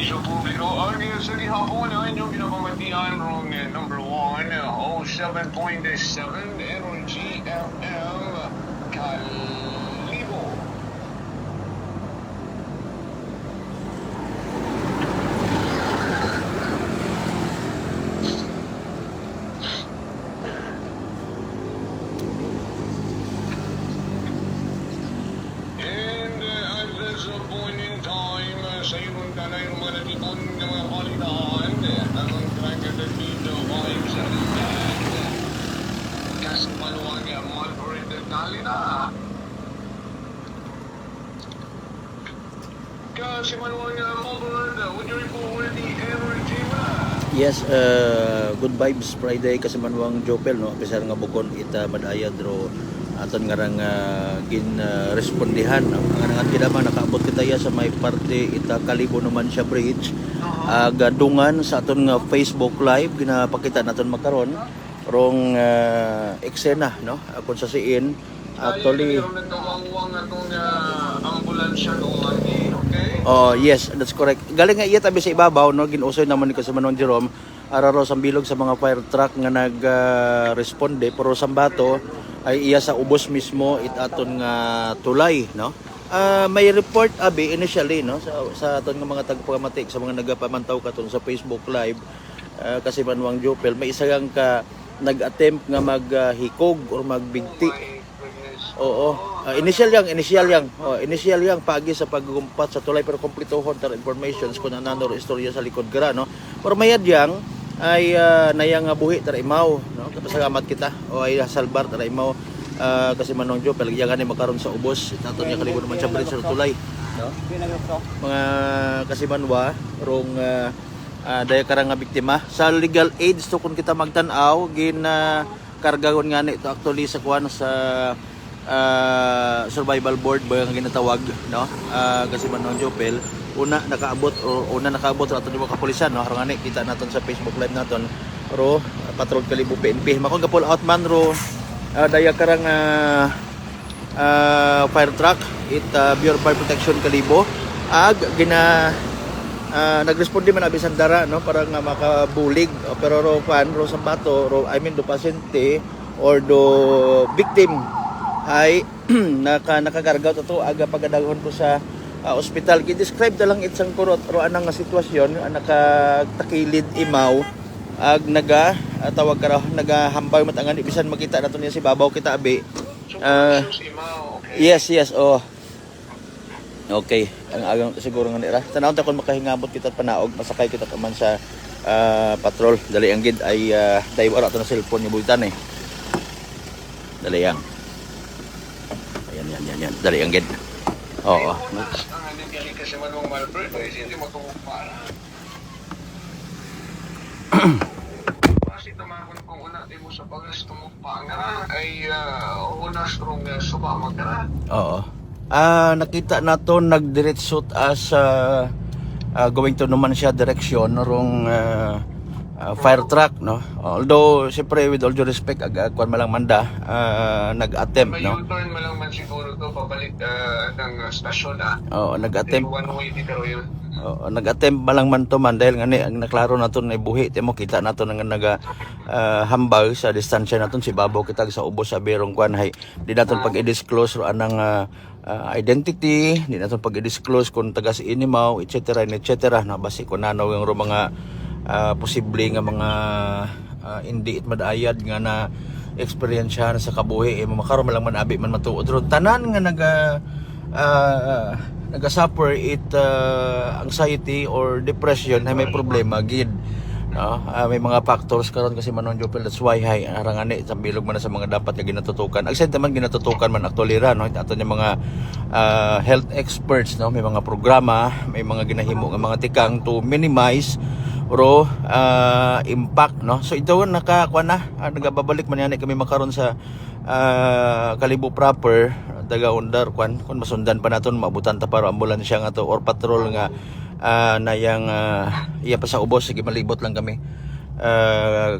serbisyo publiko ang sa gihapon ay inyong ginapamatian rong number 1 07.7 RGFM Kalibo. And at this point in time, sa iyong talay ng mga natipon ng mga balitaan, ang tractor dito ay sa litan. Kasi maluwag ang Malbert Talina. Kasi maluwag ang Malbert, would you report the energy ba? Yes, good vibes Friday kasi manuang Jopel no pisar nga bukon ita madayad ro aton nga rang respondihan no nga nga kidama nakaabot kita ya sa may parte ita Kalibo naman siya bridge gadungan sa aton nga Facebook live ginapakita naton makaron rong eksena no kung sa siin actually nagkawangwang atong ambulansya noon okay? Oh, yes, that's correct. Galing nga iya tabi sa ibabaw no ginusoy naman ni Kasamanong Jerome araro sa bilog sa mga fire truck nga nag-responde pero sa bato ay iya sa ubos mismo itaton nga tulay no. May report abi initially no sa aton nga mga tagpamatik sa mga nagapamantaw katon sa Facebook live kasi Manuang Jopel may isa kang nag-attempt nga maghikog or magbigti. Oo. Initial yang pagi sa paggumpat sa tulay pero kompletuhon tar informations kung ano istorya sa likod gara no. Pero mayad yang ay nayang buhi tar imaw no. Kapasalamat kita o ay salbar tar imaw kasi Manong Jopel yang ani makaron sa ubos naton niya Kalibo naman siya bridge sa tulay no. Mga kasimanwa rong daya karang nga biktima sa legal aid to kung kita magtan-aw gin kargagon nga ni to actually sa kuan sa survival board ba ang ginatawag no kasi Manong Jopel una nakaabot sa aton mga kapulisan no aron ani kita naton sa Facebook live naton ro patrol Kalibo PNP makon ga pull out man ro daya karang fire truck Bureau of Fire Protection Kalibo nagresponde man abi sandara no para nga makabulig pero ro sa bato do pasyente or do victim ay nakakargaw to aga pagadaghan ko sa ospital gi-describe na lang itsang kurot ro anang nga sitwasyon nakatakilid imaw ag tawag kara nagahambay matangan bisan makita nato niya si babaw kita abi yes oh okay ang agang siguro nga nira tanawon ta kon makahingabot kita panaog masakay kita man sa patrol dali ang gid ay daywa ra to na cellphone ni bultan dali yang yan dali ang gid oo ang hindi kasi Manong Malbert ay hindi magkumpara. Kasi tamakon kung una di mo sa pagresto mo pangara ay unas rong subama ka. oo nakita nato nagdiretso as going to naman siya direksyon rong fire truck no although siyempre with all due respect kuan malang manda nag-attempt no U-turn mo lang man siguro to pabalik ng stasyon oo nag-attempt one way di pero yun nag-attempt malang man to man dahil ngani ang naklaro naton na buhi timo kita naton nga hambal sa distansya naton si babaw kita sa ubos sa berong kuan hay di naton pag-i-disclose ro anang identity di naton pag-i-disclose kung taga si inimaw etc na basi kun nanaw yung mga posible nga mga hindi madayad nga na eksperyensyahan sa kabuhi makaron lang man abi man matuod ron tanan nga naga-suffer anxiety or depression na may problema gid no may mga factors karon kasi Manong Jopel that's why arangani sa bilog man sa mga dapat nga ginatutukan agsen man ginatutukan man actually ra no ato ni mga health experts no may mga programa may mga ginahimo nga mga tikang to minimize impact no so ito nakakuan na nagababalik man yan kami makaron sa Kalibo proper taga undar kung masundan pa naton mabutan ta para ambulansya nga to or patrol nga nayang iya pa sa ubos sige malibot lang kami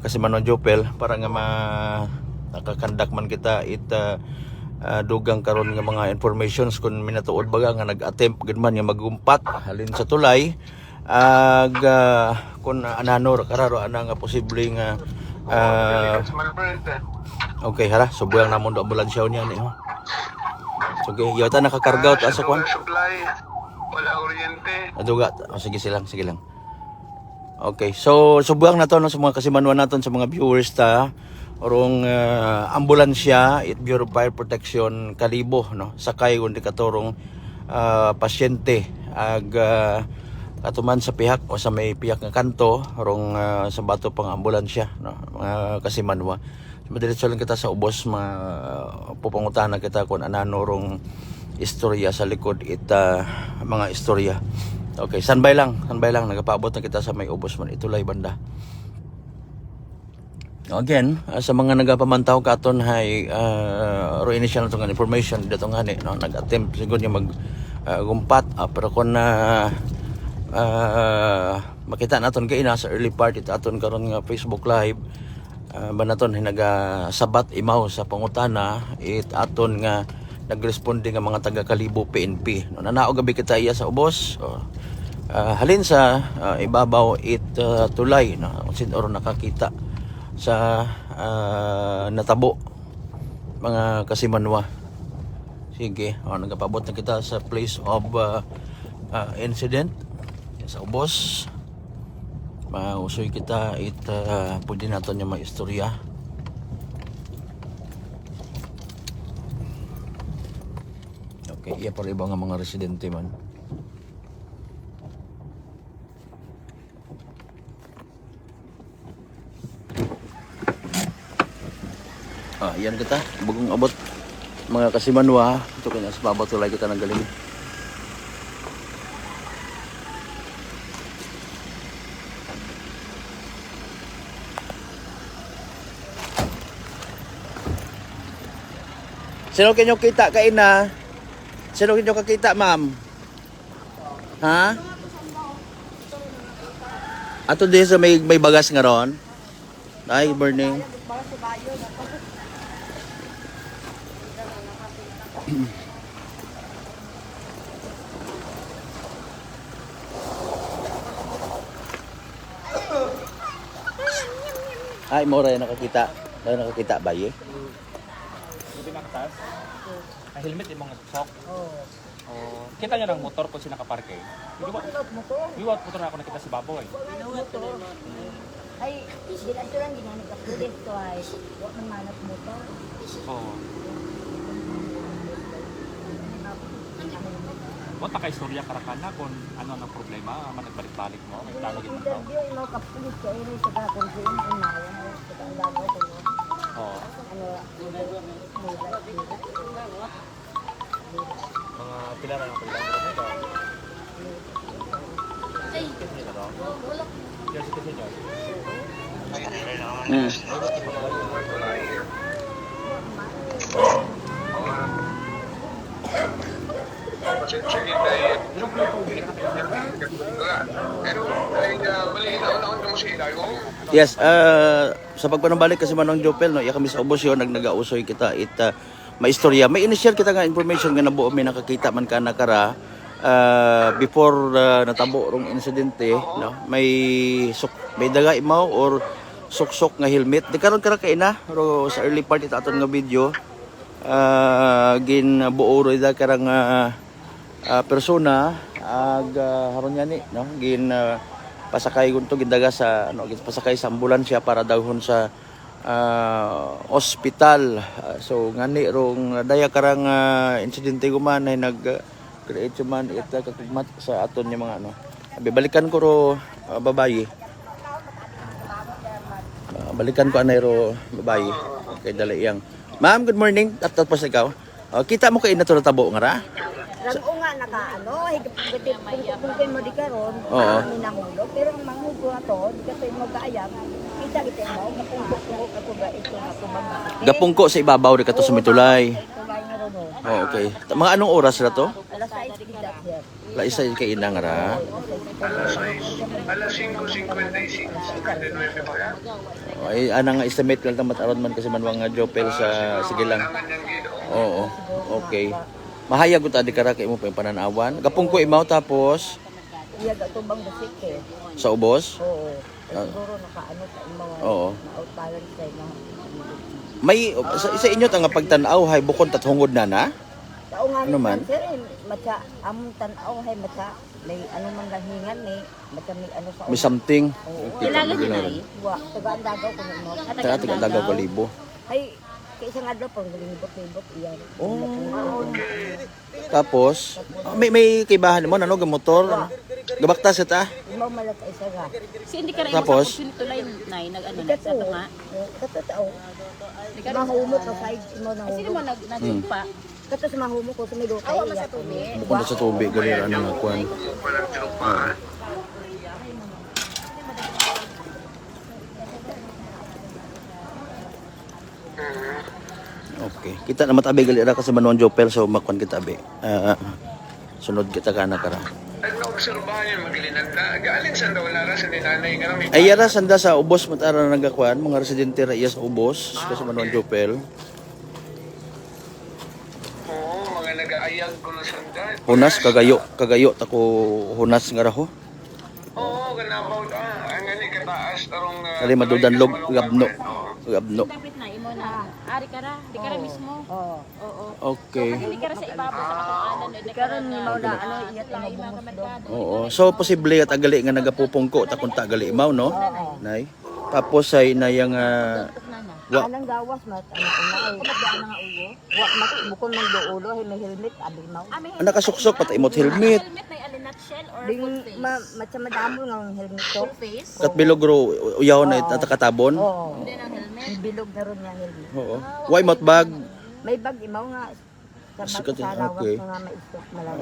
kasi Manong Jopel para nga nakakandak man kita dugang karon nga mga informations kung minatuod baga nga nag-attempt gid man nga magumpat halin sa tulay kung anano kararo ana nga posibleng okay hara subuyang namon do ambulansya niya ni ho. Okay, yata nakakarga ta sa kwan. Wala kuryente. Aduga. Sige silang, sige lang. Okay, so subuyang nato no, sa mga kasimanwan naton sa mga viewers ta orong ambulansya it Bureau of Fire Protection Kalibo no sakay kundi katorong pasyente ag katuman sa pihak o sa may pihak nga kanto orong sa bato pang ambulansya no mga kasimanwa. Madiretso lang kita sa ubos pupangutana kita kung anano rong istorya sa likod ita mga istorya. Okay, standby lang nagapaabot na kita sa may ubos man itulay banda. Again, sa mga nagapamantaw katon hay ro initial natong information dito ngani no nag-attempt siguro niya mag gumpat pero kung makita naton kay na sa early part ito aton karon nga Facebook live banaton nagasabat imaw sa pangutana it aton nga nagresponde nga mga taga Kalibo PNP no nanao gabi kita iya sa ubos halin sa ibabaw it tulay no sin oro nakakita sa natabo mga kasimanwa. Sige nagapabot na kita sa place of incident sa ubos. Mausoy kita it pwede natin yung mga istorya. Okay, iya para ibang mga residente man. Yan kita, bagong abot mga kasimanwa. Ito kanya sa baba tulay kita ng galing. Sino kinyo kita kay na? Sino kinyo kakita, ma'am? Ha? Ato din sa may bagas nga ron. Ay, burning. Ay, mora nakakita. Nakakita ba ye? Binaktas. Ang helmet yung mga sok. Oh. Kita niya ng motor kung sino nakaparke. Iwat motor na ako nakita si Baboy. Ay, dito lang ginamit ako dito ay wag man manap motor. Oo. Wag ka istorya karakana kung ano ang problema, nagbalik-balik mo, may talagin mo. Interview mo kapulis ka rin sa dakong din unawa sa tandaan mo ko. Oo. Ano, Mga pila na ng pila mo ito. Ay, wala. Yes, kasi niyo. Yes, sa pagpanambalik kasi manong Jopel no, iya kami sa ubos yon nagausoy kita it maistorya. May initial kita nga information nga nabuo may nakakita man ka nakara before natabo rong insidente no. May daga imaw or suksok nga helmet. Di karon kara kay na ro sa early part ita aton nga video gin buo ro ida karang persona ag haron yani no gin pasakay gunto gindaga sa ano pasakay sa ambulansya para dawhon sa ospital. So ngani rong daya karang insidente guman ay nag create man ita kakugmat sa aton yung mga ano. Balikan ko ro babayi. Balikan ko anay ro babayi. Okay dala iyang. Ma'am, good morning. Tapos ikaw. Kita mo kay na to tabo nga ra? Rago nga nakaano, higit kung kayo mo di karon, minangulo, pero ang manghugo ato, di ka tayo mag-aayam, kita mo, mapungkok ako ba ito na kumanga. Gapungko sa ibabaw ri kato sa mitulay. Tulay nga ron. Oh, okay. Mga anong oras ra to? Alas 6 kidat yan. Laisa kay inang ra. Alas 5:55, 59 pa yan. Ay anang estimate lang tamat aron man kasi man mga Jopel sa sige lang. Oo. Okay. Mahayag ko ta di kara kay mo pa pananawan. Gapungko imaw tapos iya gatubang basik eh. Sa ubos? Oo. Siguro nakaano sa mga Oo. na-out balance tayo na. May sa inyo ta nga pagtan-aw hay bukod tathungod na. Tao nga Ano man? sir, matsa among tan-aw hay matsa may ano man lahingan ni matsa may ano sa May something. Kailangan yun ay. Wa tagaan dagaw ko mo. Taga dagaw kalibo. Ay kay isang adlaw pang libot-libot iyan. Oh. Tapos may kaibahan mo ano ga motor. Gabaktas ta. Imaw malak isa ga. Si hindi ka rin Tapos? mo sa tulay nay nag-ano na sa Kato. nga. Kato. Mahumot na side mo na Sino mo humot. nagpa? Kato sa mahumot ko sa may lutay. Awa sa tubig. Bukod sa tubig gali ano nga kuan. Walang tropa. Okay. Kita na matabi gali ra kasi manuang Jopel so makuan kita abi. Sunod kita kana kara. Ano obserbahan yung magilinan na? Gaalin sa daw lara sa ninanay nga may Ay yara sanda sa ubos matara nagakuan mga residente ra iya sa ubos kasi manuang Jopel. Oo, mga nag-aayag ko na sandan. Hunas kagayo tako hunas nga raho. Oo, ganabaw ang gani kataas tarong Kali madudanlog gabno. Gabno. Dapat na imo na. Ari ka ra, di ka ra mismo. Oo. Oo. Okay. Hindi ka ra sa ibabaw sa katuanan di ka ra Karon ni mao na ano iyat mo bumos do. Oo. So posible at agali nga nagapupungko ta kun ta gali imaw no. Nay. Tapos ay nayang wa Anang gawas mat ano na nga ulo. Wa mat bukon man do ulo hay may helmet abi maw. ang nakasuksok pati imot helmet. Helmet na alinat shell or Ding full face? matsa madamo nga ang helmet to. Full face? Kat bilogro uyaw na itakatabon. Oo. Hindi ng helmet. Bilog na ron nga helmet. Oo. Why mot bag? May bag imaw nga sa Sikat sa yun, lawas okay. nga may istok na lang.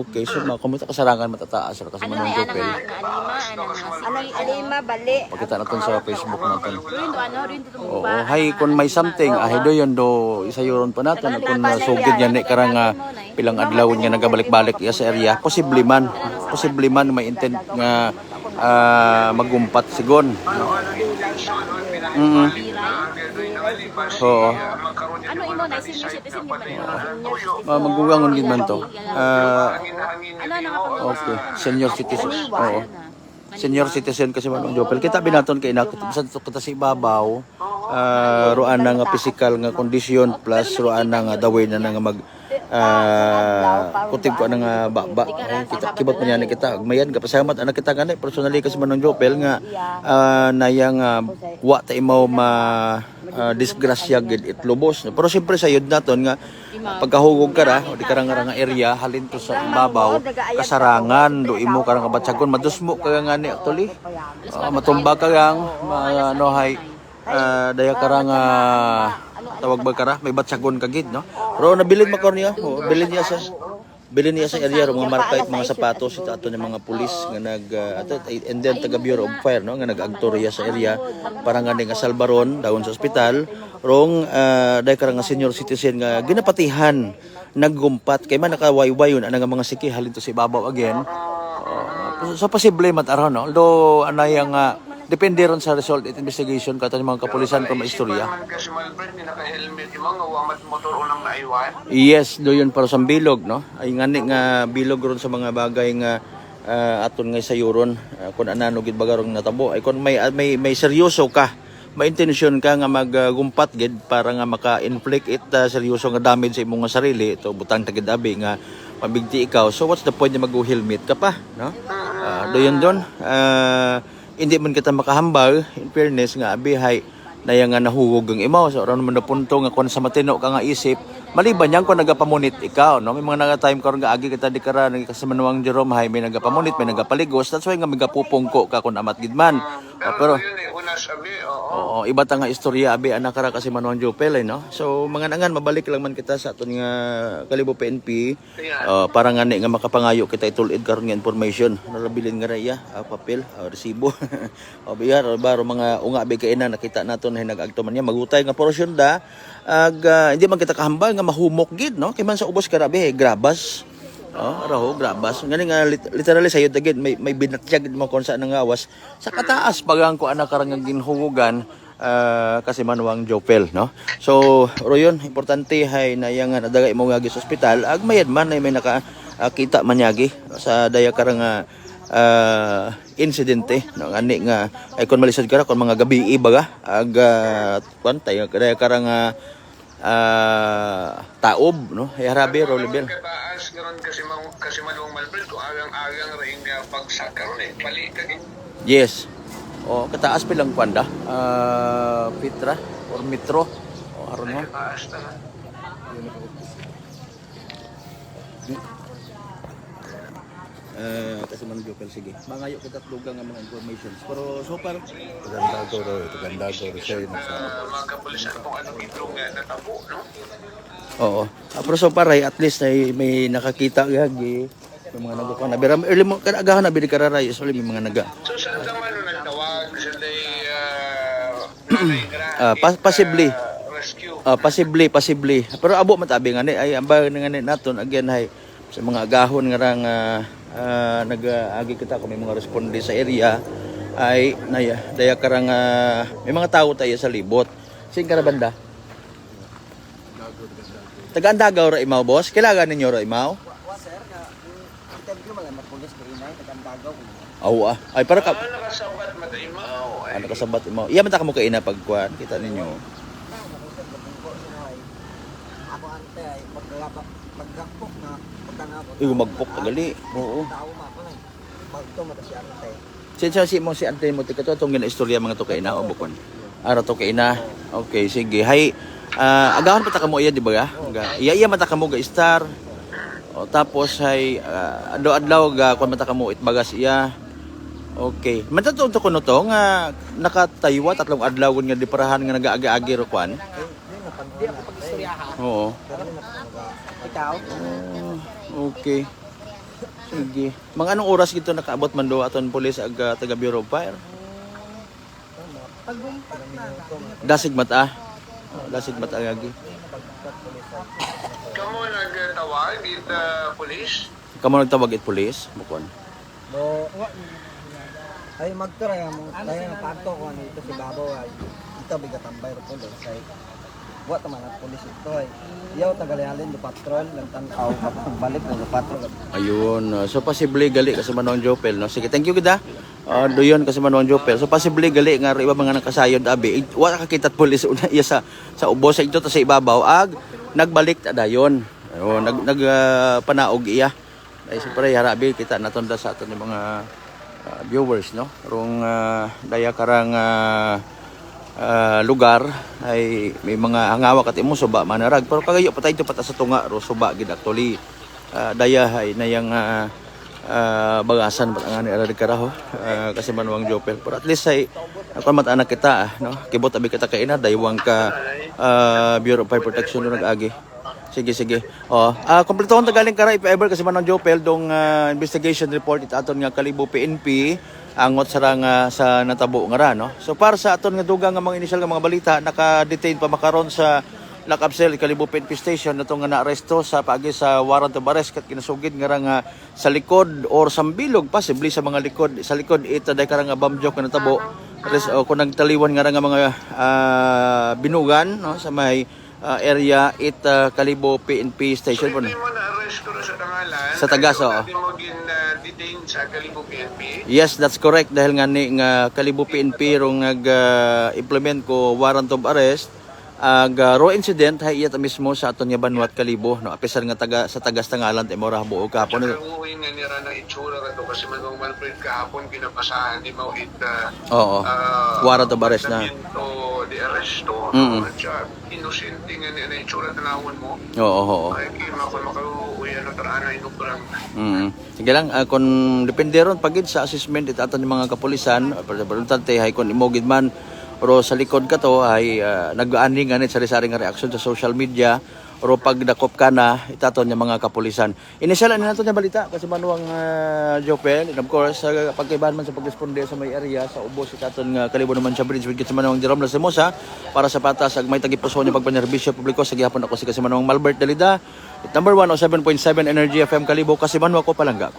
Okay. So kumusta kasarangan matataas ra kasi Ano na manong ana Jopel. nga anima ana nga Anang alima bali. Pagkita naton sa Facebook naton. Rin do ano rin do Oo, ba? hay kung may something ahay do yon do isayuron pa naton kung sugid yan ni karang pilang adlaw nga nagabalik-balik iya sa area posible man may intent nga magumpat sigon. Oo. Ano imo na senior citizen di man? Maguwangon gid man to. Ano na nga pamilya? Okay, senior citizen. Oo. Senior citizen kasi manong Jopel. Kita binaton kay nakita sa kita si ibabaw. Ruan na nga physical nga kondisyon plus ruan na nga daway na nga mag kutib ko na nga baba. Kita kibot man yan kita. Mayan ka pasalamat anak kita gani personally kasi manong Jopel nga nayang wa ta imaw ma disgrasya gid itlubos. Pero siyempre sa yun naton nga pagkahugog ka ra o di karang nga area halin to sa ibabaw kasarangan do imo karang kabatsagon madusmo ka nga ni actually matumba ka gang ano hay daya karang tawag ba kara may batsagon ka gid no pero nabilin makor niya bilin niya sa area mga markay mga sapatos ito ato ng mga pulis nga nag and then taga Bureau of Fire no nga nag-agtorya sa area para nga nga salbaron dayon sa ospital rong dahil karang nga senior citizen nga ginapatihan naggumpat kay man nakawaywayon ana nga mga siki halin to sa ibabaw again so posible mat araw no although anayang depende ron sa result at investigation kato ng mga kapulisan kung maistorya. Kasi Malbert, ni naka-helmet yung mga wamat motor unang naiwan. Yes, do yun para sa bilog, no? Ay ngani nga bilog ron sa mga bagay nga aton nga sayuron kung anano gid bagarong natabo ay kung may seryoso ka, may intensyon ka nga maggumpat gid para nga maka-inflict it seryoso nga damage sa imong nga sarili, ito butang tagid abi nga mabigti ikaw. So what's the point na mag-helmet ka pa, no? Do yun don. Hindi man kita makahambal in fairness nga abihay na yang nga nahugog ang imaw so ron man na punto nga kun sa matino ka nga isip maliban yang kun nagapamunit ikaw no may mga naga-time karon nga agi kita di kara nagkasamanuang Jerome hay may nagapamunit may nagapaligos that's why nga magapupungko ka kun amat gid man pero oo iba ta nga istorya abi anak kara kasi manuang Jopel no so mga nangan mabalik lang man kita sa aton nga Kalibo PNP para nga nga makapangayo kita itulid karon nga information nalabilin nga raya papel resibo o biyar baro mga unga abi kainan nakita naton hay nag-agto man niya magutay nga porosyon da hindi man kita kahambal nga mahumok gid no kay man sa ubos karabi grabas araw grabas ngani nga literally sayod agad may binatyag mo kon sa nang awas sa kataas pagang ko anak karang ginhugugan kasi manuang Jopel no so royon importante hay na yang nadaga imo nga sa ospital agmayad man ay may nakakita man yagi sa daya karang insidente no ani nga ay kun malisod ka ra kun mga gabi baga aga pantay kada karang taob no harabe ro level. Kataas garon kasi malong malbred ko agang ring pagsak karon balik ka Yes. O kataas pilang kwanda Pitra or Metro o aron mo. kataas ta. Kasi man Jopel sige. Mangayo kita dugang nga mga informations. Pero so far Ganda ko siya yun. Mga kapulisan kung anong intro nga natabo, no? oo. Pero so far ay at least ay may nakakita gagi yung mga nagkuha na biram early mo kanagahan na bili kararay usually may mga naga. So saan ka man nagtawag sila Possibly rescue? possibly pero abo matabi nga ni ay ambag nga ni naton again hay sa mga agahon nga rang nag-agi kita kung may mga responde sa area ay daya karang may mga tao tayo sa libot. Sin ka banda? Taga-Andagaw ra imaw boss. Kailangan ninyo ra imaw? Interview mga mapulis ko inay, nagandagaw ko. Aw ay para ka Nakasabat mataimaw. ano kasabat imaw. Iya man ta kamo kaina pagkuan kita ninyo. Ako ante ay maggakpok na pagkana ako. Igo magpok tagali. Oo. Tao ma ko na. Bagto mo ta si ante. Si mo si ante mo tikato tong gina istorya mga to kaina o bukon. Ara to kaina. Okay, sige. Hay agahan pa ta kamo iya di ba? Iya mata kamo ga star. O tapos hay adlaw ga kun mata kamo itbagas iya. Okay. Matatuto ko no to nga nakataywa tatlong adlaw nga diparahan nga nagaagi-agi ro kwan. Di ako pag-istoryahan. Oo. Ikaw? Okay. Sige. Mga anong oras gito nakaabot man do aton pulis ag taga Bureau of Fire? Pagbumpat na. Dasig mata. Dasig mata gagi. Kamu nagtawag dito police? Kamo nagtawag it pulis, bukon. Do ay magtry mo tayo na parto ko ano ito si Babaw ay ito bigatambay ro pulo say buat man at pulis ito ay yaw tagalayalin do patrol nagtanaw kapag balik mo do patrol. Ayun. So possibly gali kasi Manong Jopel no. Sige, thank you kita. Doyon kasi Manong Jopel. So possibly gali nga iba mga nakasayod abi. Wa ka kitat pulis una iya sa ubos sa ito ta sa ibabaw ag nagbalik ta dayon. Ayun, nag panaog iya. Ay siyempre harabi kita natonda sa aton mga viewers no. Rong daya karang lugar ay may mga hangawak at imo suba manarag pero kagayo patay to pata sa tunga ro suba gid actually daya ay nayang bagasan pat ang ani ara karaho kasi Manuang Jopel pero at least ay ako mata-anak kita no kibot abi kita kaina daywang ka Bureau of Fire Protection no nag-agi. Sige. Kompletong tagaling kara if ever kasi Manong Jopel dong investigation report itaton nga Kalibo PNP angot sarang sa natabo nga ra no. So para sa aton nga dugang nga mga initial nga mga balita naka-detain pa makaron sa lock-up cell Kalibo PNP station natong nga naaresto sa paagi sa warrant of arrest kat kinasugid nga ra nga sa likod or sambilog possibly sa mga likod sa likod ito day karang bomb joke nga natabo kung nagtaliwan nga ra nga mga binugan no sa may area Kalibo PNP station po. So, hindi mo na-arrest ko sa tangalan? Sa Tagas, oo. Hindi mo gin-detain sa Kalibo PNP? Yes, that's correct dahil nga ni nga Kalibo PNP rong nag-implement ko warrant of arrest raw incident hay iya mismo sa aton nga Banwat Kalibo no apisar nga sa Tagas Tangalan timora buo kahapon. Uwi nga nira na itsura ka to kasi Manong Manfred kahapon ginapasahan di mo Oo. Warrant of arrest na. Di arresto. At siya, inosente nga na itsura tanawon mo. Oo. Ay, kima ko makauwi ano tarana inubrang. Sige lang kung depende ron pagid sa assessment ito aton yung mga kapulisan pertante hay kun imogid man pero sa likod ka to ay nag-aaning ganit sari-sari nga reaksyon sa social media pero pag dakop ka na itaton yung mga kapulisan. Initial na nato yung balita kasi Manuang Jopel and of course pagkaibahan man sa pag-responde sa may area sa ubos itaton nga Kalibo naman siya bridge with Manuang Jerome Lasemosa para sa patas ag may tagipuso niya pagpanerbisyo publiko sa gihapon ako si kasi Manuang Malbert Dalida. Number 107.7 Energy FM Kalibo kasi Manuang ko palangga ko.